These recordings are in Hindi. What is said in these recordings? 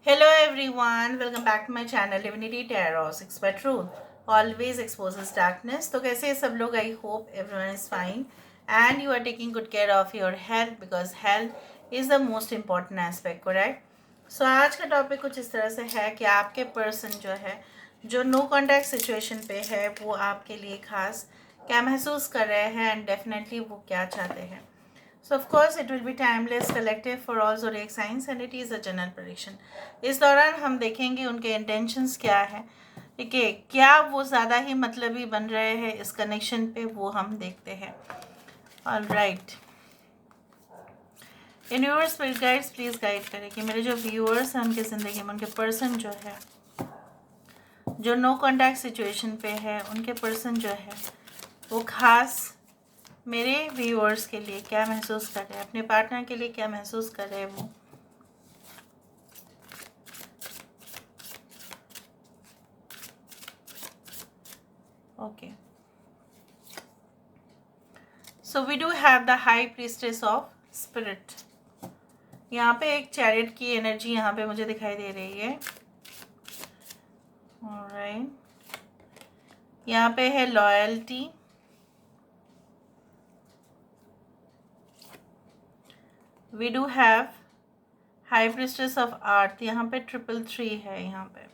Hello everyone, welcome back to my channel Divinity Tarot, Expert Truth always exposes darkness. तो कैसे हैं सब लोग? I hope everyone is fine and you are taking good care of your health because health is the most important aspect, correct? So आज का टॉपिक कुछ इस तरह से है कि आपके पर्सन जो है जो नो कॉन्टैक्ट सिचुएशन पे है वो आपके लिए खास क्या महसूस कर रहे हैं एंड डेफिनेटली वो क्या चाहते हैं. So of course it will be timeless collective for all zodiac signs and it is a general prediction. इस दौरान हम देखेंगे उनके intentions क्या है, ठीक है, क्या वो ज़्यादा ही मतलबी बन रहे हैं इस कनेक्शन पे, वो हम देखते हैं. All right, in viewers spirit guides please guide करें कि मेरे जो व्यूअर्स हैं उनकी ज़िंदगी में उनके पर्सन जो है जो नो कॉन्टैक्ट सिचुएशन पे है, उनके पर्सन जो है वो खास मेरे व्यूअर्स के लिए क्या महसूस कर रहे हैं, अपने पार्टनर के लिए क्या महसूस कर रहे हैं वो. Okay, so we do have the high priestess of spirit. यहाँ पे एक चैरिट की एनर्जी यहाँ पे मुझे दिखाई दे रही है. ऑलराइट, यहाँ पे है loyalty, we do have high priestess of earth, यहाँ पे 333 है. यहाँ पे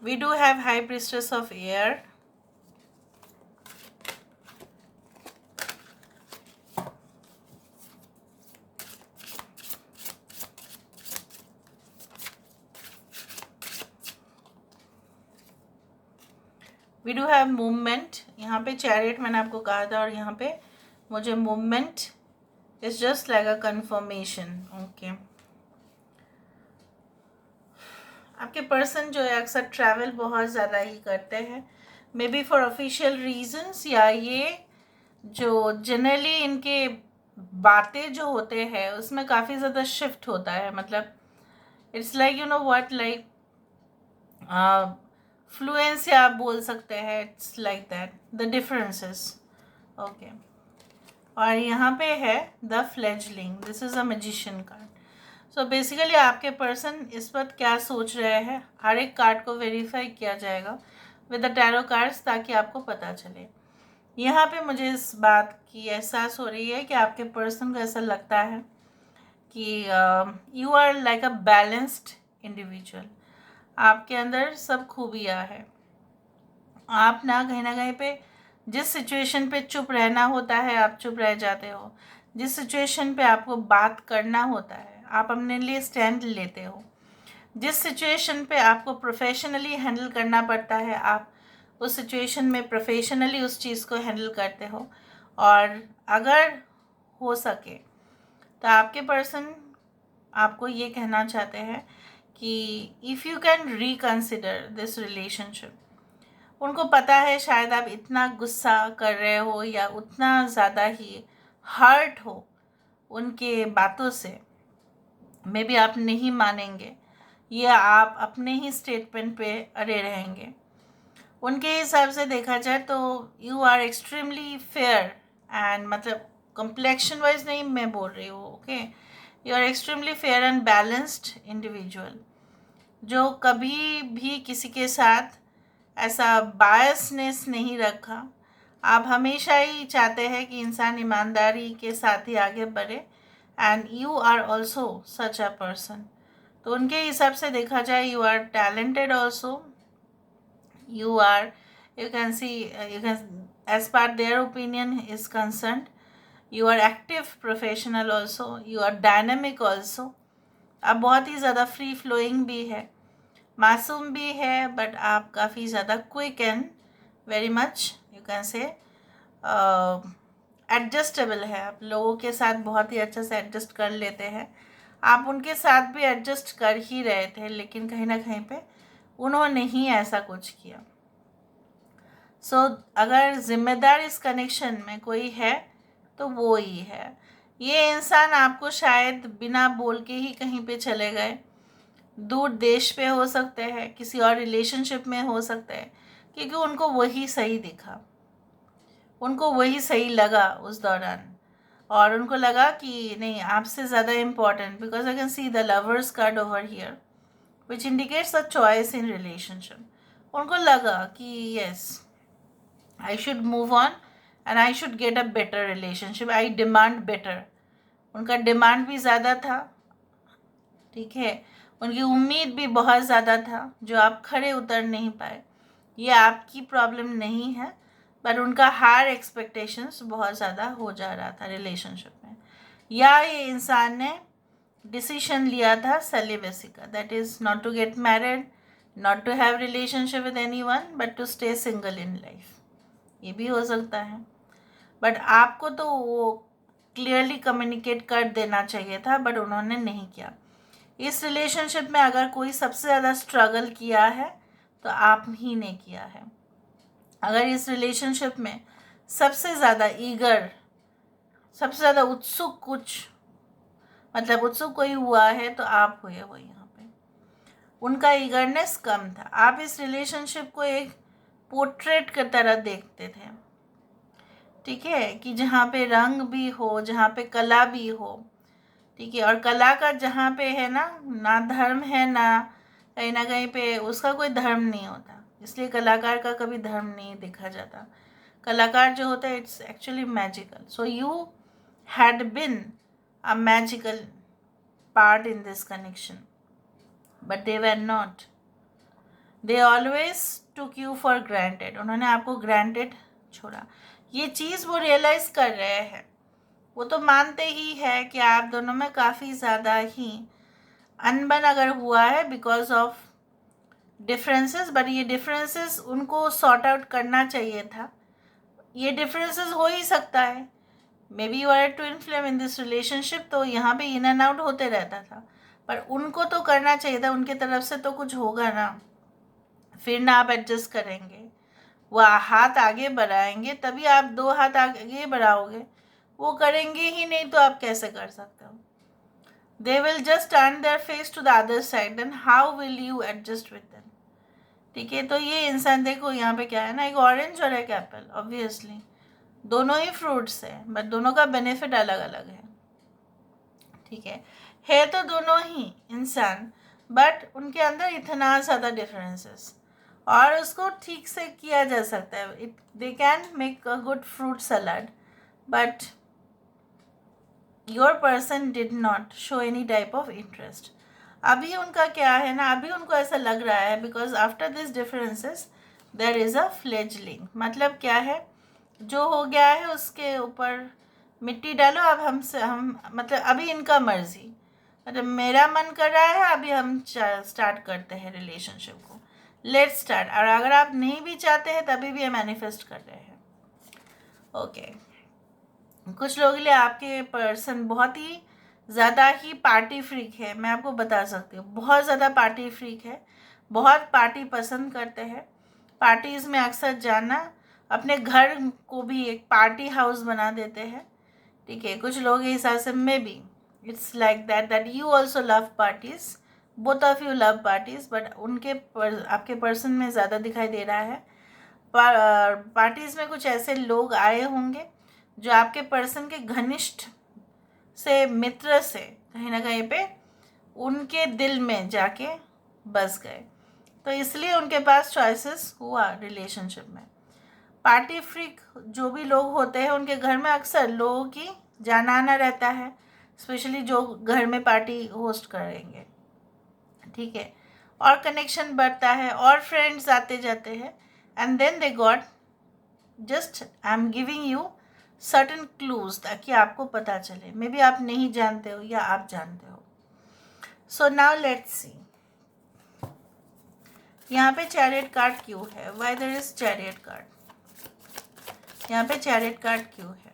we do have high priestess of air, we do have movement. यहाँ पे चैरिट मैंने आपको कहा था और यहाँ पे मुझे movement is just like a confirmation. Okay, आपके पर्सन जो है अक्सर ट्रैवल बहुत ज़्यादा ही करते हैं, may be for official reasons, या ये जो जनरली इनके बातें जो होते हैं उसमें काफ़ी ज़्यादा शिफ्ट होता है. मतलब it's like you know what, like fluence या आप बोल सकते हैं, it's like that the differences. Okay, और यहाँ पे है the fledgling, this is a magician card. So basically आपके पर्सन इस वक्त क्या सोच रहे हैं, हर एक कार्ड को वेरीफाई किया जाएगा विद द टैरो कार्ड्स ताकि आपको पता चले. यहाँ पे मुझे इस बात की एहसास हो रही है कि आपके पर्सन को ऐसा लगता है कि you are like a balanced individual. आपके अंदर सब खूबियाँ है. आप ना कहीं पे जिस सिचुएशन पे चुप रहना होता है आप चुप रह जाते हो, जिस सिचुएशन पे आपको बात करना होता है आप अपने लिए स्टैंड लेते हो, जिस सिचुएशन पे आपको प्रोफेशनली हैंडल करना पड़ता है आप उस सिचुएशन में प्रोफेशनली उस चीज़ को हैंडल करते हो. और अगर हो सके तो आपके पर्सन आपको ये कहना चाहते हैं कि if you can reconsider this relationship. उनको पता है शायद आप इतना गुस्सा कर रहे हो या उतना ज़्यादा ही हर्ट हो उनके बातों से, मे बी आप नहीं मानेंगे या आप अपने ही स्टेटमेंट पे अड़े रहेंगे. उनके हिसाब से देखा जाए तो you are extremely fair and, मतलब कम्प्लेक्शन वाइज नहीं मैं बोल रही हूँ, okay, you are extremely fair and balanced individual जो कभी भी किसी के साथ ऐसा बायसनेस नहीं रखा. आप हमेशा ही चाहते हैं कि इंसान ईमानदारी के साथ ही आगे बढ़े and you are also such a person. तो उनके हिसाब से देखा जाए you are talented also, you are, you can see, you can, as per their opinion is concerned, you are active professional also, you are dynamic also. आप बहुत ही ज़्यादा फ्री फ्लोइंग भी है, मासूम भी है, बट आप काफ़ी ज़्यादा quick and very much you can say adjustable है. आप लोगों के साथ बहुत ही अच्छे से एडजस्ट कर लेते हैं. आप उनके साथ भी एडजस्ट कर ही रहे थे लेकिन कहीं ना कहीं पे उन्होंने ही ऐसा कुछ किया. सो अगर ज़िम्मेदार इस कनेक्शन में कोई है तो वो ही है. ये इंसान आपको शायद बिना बोल के ही कहीं पे चले गए, दूर देश पे हो सकते हैं, किसी और रिलेशनशिप में हो सकते हैं, क्योंकि उनको वही सही दिखा, उनको वही सही लगा उस दौरान. और उनको लगा कि नहीं आपसे ज़्यादा important, because I can see the lovers card over here which indicates a choice in relationship. उनको लगा कि yes I should move on and I should get a better relationship, I demand better. उनका डिमांड भी ज़्यादा था, ठीक है, उनकी उम्मीद भी बहुत ज़्यादा था जो आप खड़े उतर नहीं पाए। ये आपकी प्रॉब्लम नहीं है, पर उनका हायर एक्सपेक्टेशंस बहुत ज़्यादा हो जा रहा था रिलेशनशिप में। या ये इंसान ने डिसीजन लिया था सेलिबेसी का, that is not to get married, not to have relationship with anyone, but to stay single in life. ये भी हो सकता है, बट आपको तो वो क्लियरली कम्युनिकेट कर देना चाहिए था, बट उन्होंने नहीं किया। इस रिलेशनशिप में अगर कोई सबसे ज़्यादा स्ट्रगल किया है तो आप ही ने किया है। अगर इस रिलेशनशिप में सबसे ज़्यादा ईगर, सबसे ज़्यादा उत्सुक मतलब उत्सुक कोई हुआ है तो आप हुए हो। यहाँ पे उनका ईगरनेस कम था। आप इस रिलेशनशिप को एक पोर्ट्रेट की तरह देखते थे, ठीक है, कि जहाँ पे रंग भी हो, जहाँ पे कला भी हो, ठीक है, और कला का जहाँ पे है ना धर्म है, ना कहीं पे उसका कोई धर्म नहीं होता, इसलिए कलाकार का कभी धर्म नहीं देखा जाता। कलाकार जो होता है it's actually magical. So you had been a magical part in this connection, but they were not, they always took you for granted. उन्होंने आपको ग्रांटेड छोड़ा। ये चीज़ वो रियलाइज कर रहे हैं, वो तो मानते ही है कि आप दोनों में काफ़ी ज़्यादा ही अनबन अगर हुआ है बिकॉज ऑफ डिफरेंसेस, बट ये डिफरेंसेस उनको सॉर्ट आउट करना चाहिए था। ये डिफरेंसेस हो ही सकता है, maybe you are twin flame in this relationship, तो यहाँ पे इन एंड आउट होते रहता था, पर उनको तो करना चाहिए था, उनके तरफ से तो कुछ होगा ना, फिर ना आप एडजस्ट करेंगे, वो हाथ आगे बढ़ाएंगे तभी आप 2 हाथ आगे बढ़ाओगे, वो करेंगे ही नहीं तो आप कैसे कर सकते हो। They will just turn their face to the other side, then how will you adjust with them, ठीक है। तो ये इंसान देखो यहाँ पे क्या है ना, एक ऑरेंज और एक एप्पल, ऑब्वियसली दोनों ही फ्रूट्स है, बट दोनों का बेनिफिट अलग अलग है, ठीक है तो दोनों ही इंसान, बट उनके अंदर इतना ज़्यादा डिफरेंसेस, और उसको ठीक से किया जा सकता है। They can make a good fruit salad, but your person did not show any type of interest. अभी उनका क्या है ना, अभी उनको ऐसा लग रहा है because after this differences there is a fledgling. मतलब क्या है, जो हो गया है उसके ऊपर मिट्टी डालो। अब हम मतलब अभी इनका मर्जी, मतलब मेरा मन कर रहा है अभी हम स्टार्ट करते हैं रिलेशनशिप को, लेट्स स्टार्ट। और अगर आप नहीं भी चाहते हैं तभी भी हम मैनिफेस्ट कर रहे हैं, ओके। कुछ लोगों के लिए आपके पर्सन बहुत ही ज़्यादा ही पार्टी फ्रीक है, मैं आपको बता सकती हूँ, बहुत ज़्यादा पार्टी फ्रीक है, बहुत पार्टी पसंद करते हैं, पार्टीज़ में अक्सर जाना, अपने घर को भी एक पार्टी हाउस बना देते हैं, ठीक है। कुछ लोगों के हिसाब से may be it's like that you also love parties, both of you love parties, but आपके पर्सन में ज़्यादा दिखाई दे रहा है। पार्टीज़ में कुछ ऐसे लोग आए होंगे जो आपके पर्सन के घनिष्ठ से, मित्र से कहीं ना कहीं पे उनके दिल में जाके बस गए, तो इसलिए उनके पास चॉइसेस हुआ रिलेशनशिप में। पार्टी फ्रीक जो भी लोग होते हैं उनके घर में अक्सर लोगों की जाना आना रहता है, स्पेशली जो घर में पार्टी होस्ट करेंगे, ठीक है, और कनेक्शन बढ़ता है और फ्रेंड्स आते जाते हैं, and then they got, just I am giving you certain clues ताकि आपको पता चले, मे बी आप नहीं जानते हो या आप जानते हो। सो नाउ लेट्स सी, यहाँ पे चैरियट कार्ड क्यों है, why there is chariot card, यहाँ पे चैरियट कार्ड क्यों है,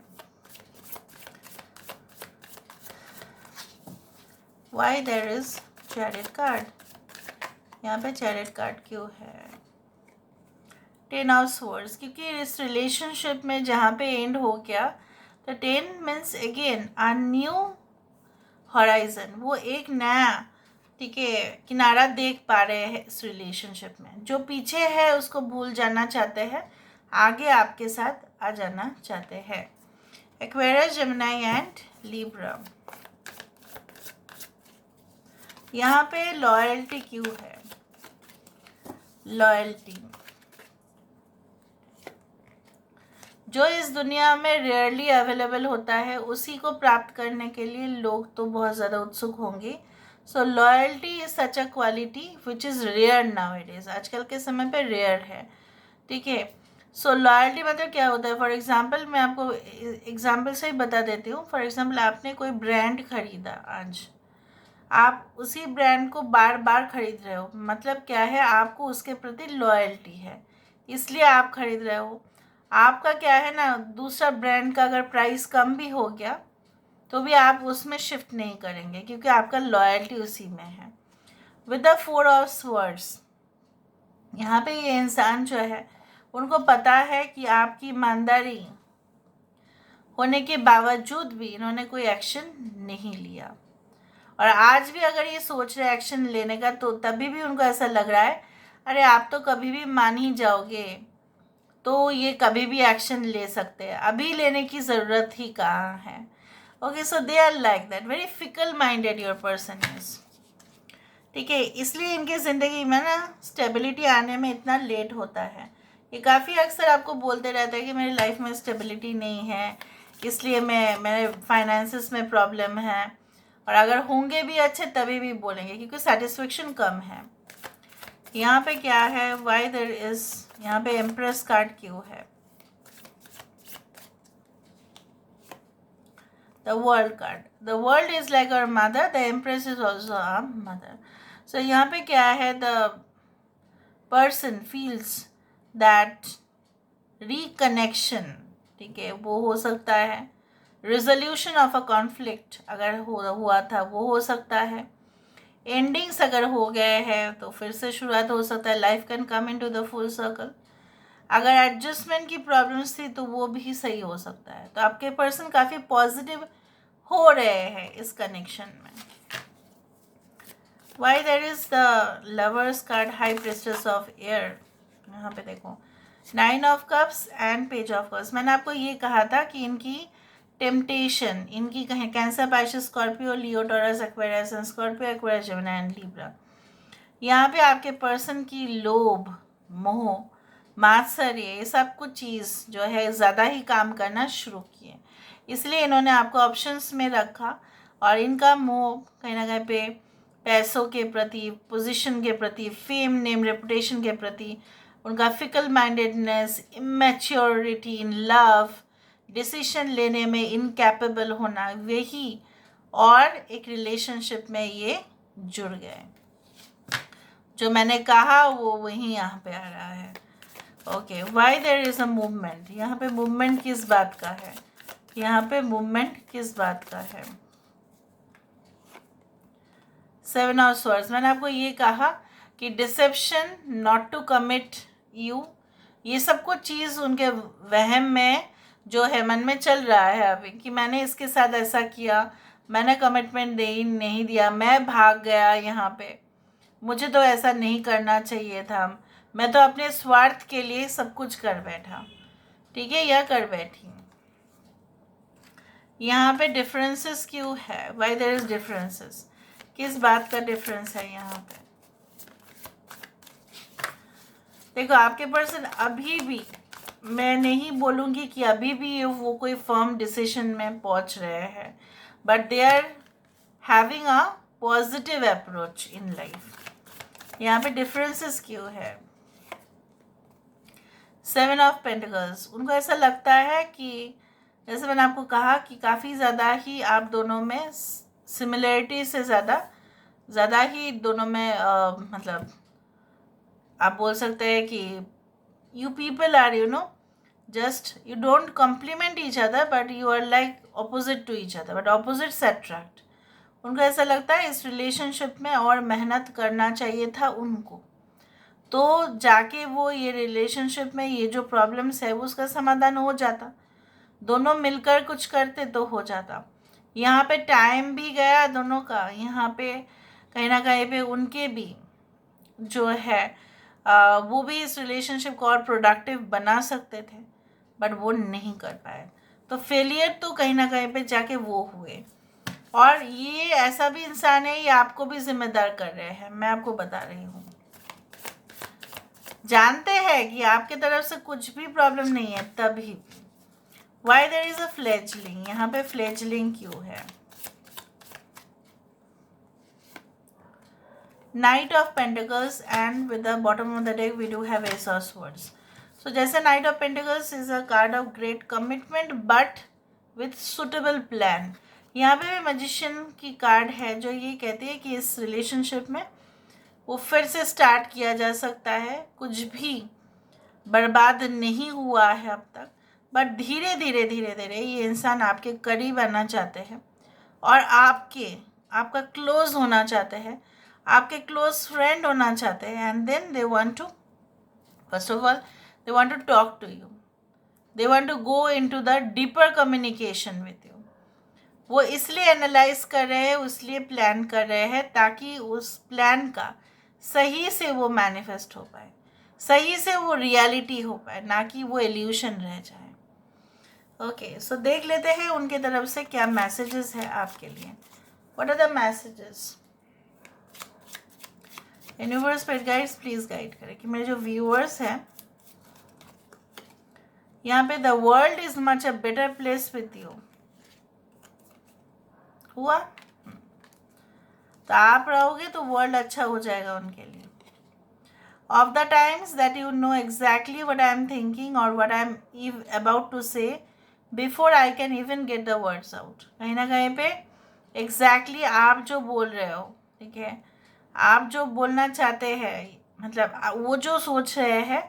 why there is chariot card, यहाँ पे चैरियट कार्ड क्यों है, 10 ऑफ स्वॉर्ड्स, क्योंकि इस रिलेशनशिप में जहाँ पे एंड हो गया, तो 10 means again a new horizon, वो एक नया, ठीक है, किनारा देख पा रहे हैं इस रिलेशनशिप में। जो पीछे है उसको भूल जाना चाहते हैं, आगे आपके साथ आ जाना चाहते हैं। Aquarius, Gemini and Libra. यहाँ पे लॉयल्टी क्यों है? लॉयल्टी जो इस दुनिया में रेयरली अवेलेबल होता है, उसी को प्राप्त करने के लिए लोग तो बहुत ज़्यादा उत्सुक होंगे। So loyalty is such a quality which is rare nowadays, आजकल के समय पे रेयर है। ठीक है, सो लॉयल्टी मतलब क्या होता है? फॉर एग्जांपल मैं आपको एग्जांपल से ही बता देती हूँ। फॉर एग्जांपल आपने कोई ब्रांड खरीदा, आज आप उसी ब्रांड को बार बार खरीद रहे हो, मतलब क्या है? आपको उसके प्रति लॉयल्टी है, इसलिए आप खरीद रहे हो। आपका क्या है ना, दूसरा ब्रांड का अगर प्राइस कम भी हो गया तो भी आप उसमें शिफ्ट नहीं करेंगे, क्योंकि आपका लॉयल्टी उसी में है। With the four of swords, यहाँ पे ये इंसान जो है, उनको पता है कि आपकी ईमानदारी होने के बावजूद भी इन्होंने कोई एक्शन नहीं लिया, और आज भी अगर ये सोच रहे एक्शन लेने का, तो तभी भी उनको ऐसा लग रहा है अरे आप तो कभी भी मान ही जाओगे, तो ये कभी भी एक्शन ले सकते हैं, अभी लेने की ज़रूरत ही कहाँ है। Okay, so they are like that, very fickle minded your person is. ठीक है, इसलिए इनकी ज़िंदगी में ना स्टेबिलिटी आने में इतना लेट होता है। ये काफ़ी अक्सर आपको बोलते रहता है कि मेरी लाइफ में स्टेबिलिटी नहीं है, इसलिए मेरे फाइनेंसिस में प्रॉब्लम है, और अगर होंगे भी अच्छे तभी भी बोलेंगे, क्योंकि सेटिस्फेक्शन कम है। यहाँ पे क्या है? वाई देयर इज, यहाँ पे एम्प्रेस कार्ड क्यों है? The world card, the world is like our mother, the empress is also our mother. So यहाँ पे क्या है? The person feels that reconnection, ठीक है, वो हो सकता है। रिजोल्यूशन ऑफ अ कॉन्फ्लिक्ट अगर हुआ था वो हो सकता है। एंडिंग्स अगर हो गए हैं तो फिर से शुरुआत हो सकता है। Life can come into the full circle. अगर एडजस्टमेंट की प्रॉब्लम्स थी तो वो भी सही हो सकता है। तो आपके पर्सन काफ़ी पॉजिटिव हो रहे हैं इस कनेक्शन में। Why there is the lovers card, high priestess of air. यहाँ पे देखो, 9 of cups and page of cups. मैंने आपको ये कहा था कि इनकी टेम्पटेशन, इनकी कहें cancer, Pisces, Scorpio, Leo, taurus, Aquarius and Scorpio, Aquarius, Gemini and Libra. यहाँ पे आपके पर्सन की लोभ, मोह, मात्सर्य, ये सब कुछ चीज़ जो है ज़्यादा ही काम करना शुरू किए, इसलिए इन्होंने आपको ऑप्शंस में रखा। और इनका मोह कहीं ना कहीं पे पैसों के प्रति, पोजीशन के प्रति, फेम, नेम, रेपुटेशन के प्रति, उनका fickle mindedness, immaturity in love, decision लेने में इनकैपेबल होना, वही, और एक रिलेशनशिप में ये जुड़ गए। जो मैंने कहा वो वही यहाँ पे आ रहा है। Okay, why there is a movement. यहाँ पे मूवमेंट किस बात का है? यहाँ पे मूवमेंट किस बात का है? 7 ऑफ स्वॉर्ड्स। मैंने आपको ये कहा कि deception, not to commit you, ये सब कुछ चीज़ उनके वहम में जो है, मन में चल रहा है अभी, कि मैंने इसके साथ ऐसा किया, मैंने कमिटमेंट नहीं दिया, मैं भाग गया यहाँ पे, मुझे तो ऐसा नहीं करना चाहिए था, मैं तो अपने स्वार्थ के लिए सब कुछ कर बैठा। ठीक है, या कर बैठी। यहाँ पे डिफरेंसेस क्यों है? वाई देयर इज डिफरेंसेस, किस बात का डिफरेंस है यहाँ पे? देखो, आपके पर्सन अभी भी, मैं नहीं बोलूँगी कि अभी भी वो कोई फर्म डिसीजन में पहुँच रहे हैं, but they are having a positive approach in life. यहाँ पे डिफरेंसेस क्यों है? 7 ऑफ पेंटिकल्स। उनको ऐसा लगता है कि, जैसे मैंने आपको कहा कि काफ़ी ज़्यादा ही आप दोनों में सिमिलरिटी से ज़्यादा ही दोनों में मतलब आप बोल सकते हैं कि you people are just you don't compliment each other, but you are like opposite to each other, but opposites attract. उनको ऐसा लगता है इस रिलेशनशिप में और मेहनत करना चाहिए था उनको, तो जाके वो ये रिलेशनशिप में ये जो प्रॉब्लम्स है वो उसका समाधान हो जाता, दोनों मिलकर कुछ करते तो हो जाता। यहाँ पे टाइम भी गया दोनों का, यहाँ पे कहीं ना कहीं पे उनके भी जो है वो भी इस रिलेशनशिप को और प्रोडक्टिव बना सकते थे, बट वो नहीं कर पाए। तो फेलियर तो कहीं ना कहीं पे जाके वो हुए। और ये ऐसा भी इंसान है, ये आपको भी जिम्मेदार कर रहे हैं, मैं आपको बता रही हूँ। जानते हैं कि आपके तरफ से कुछ भी प्रॉब्लम नहीं है, तभी why there is a fledgling, यहाँ पे फ्लेजलिंग क्यों है? Knight of pentacles and with the bottom of the deck we do have ace of swords. So जैसे knight of pentacles is a card of great commitment but with suitable plan. यहाँ पे भी मैजिशियन की कार्ड है जो ये कहती है कि इस रिलेशनशिप में वो फिर से स्टार्ट किया जा सकता है, कुछ भी बर्बाद नहीं हुआ है अब तक, बट धीरे धीरे धीरे धीरे ये इंसान आपके करीब आना चाहते हैं और आपका क्लोज होना चाहते हैं, आपके क्लोज फ्रेंड होना चाहते हैं। And then they want to, first of all they want to talk to you, they want to go into the deeper communication with you. वो इसलिए एनालाइज कर रहे हैं, इसलिए प्लान कर रहे हैं ताकि उस प्लान का सही से वो मैनिफेस्ट हो पाए, सही से वो रियलिटी हो पाए, ना कि वो इल्यूशन रह जाए। ओके, सो देख लेते हैं उनके तरफ से क्या मैसेजेस है आपके लिए। What are the messages? Universe paid guides please guide करें कि मेरे जो व्यूअर्स हैं, यहाँ पे the world is much a better place with you हुआ, तो आप रहोगे तो वर्ल्ड अच्छा हो जाएगा उनके लिए। Of the times that you know exactly what I am thinking और what I am about to say before I can even get the words out. कहीं ना कहीं पे एग्जैक्टली आप जो बोल रहे हो, ठीक है, आप जो बोलना चाहते हैं, मतलब वो जो सोच रहे हैं,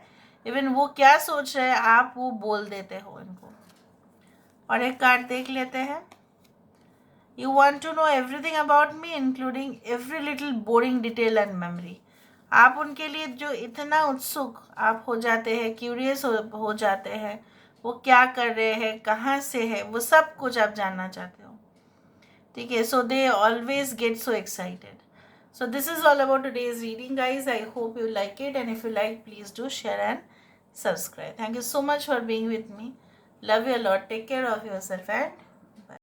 इवन वो क्या सोच रहे हैं, आप वो बोल देते हो इनको। और एक कार्ड देख लेते हैं। You want to know everything about me including every little boring detail and memory. आप उनके लिए जो इतना उत्सुक आप हो जाते हैं, क्यूरियस हो जाते हैं, वो क्या कर रहे हैं, कहाँ से है, वो सब कुछ आप जानना चाहते हो, ठीक है। So they always get so excited. So this is all about today's reading, guys. I hope you like it, and if you like, please do share and subscribe. Thank you so much for being with me. Love you a lot. Take care of yourself and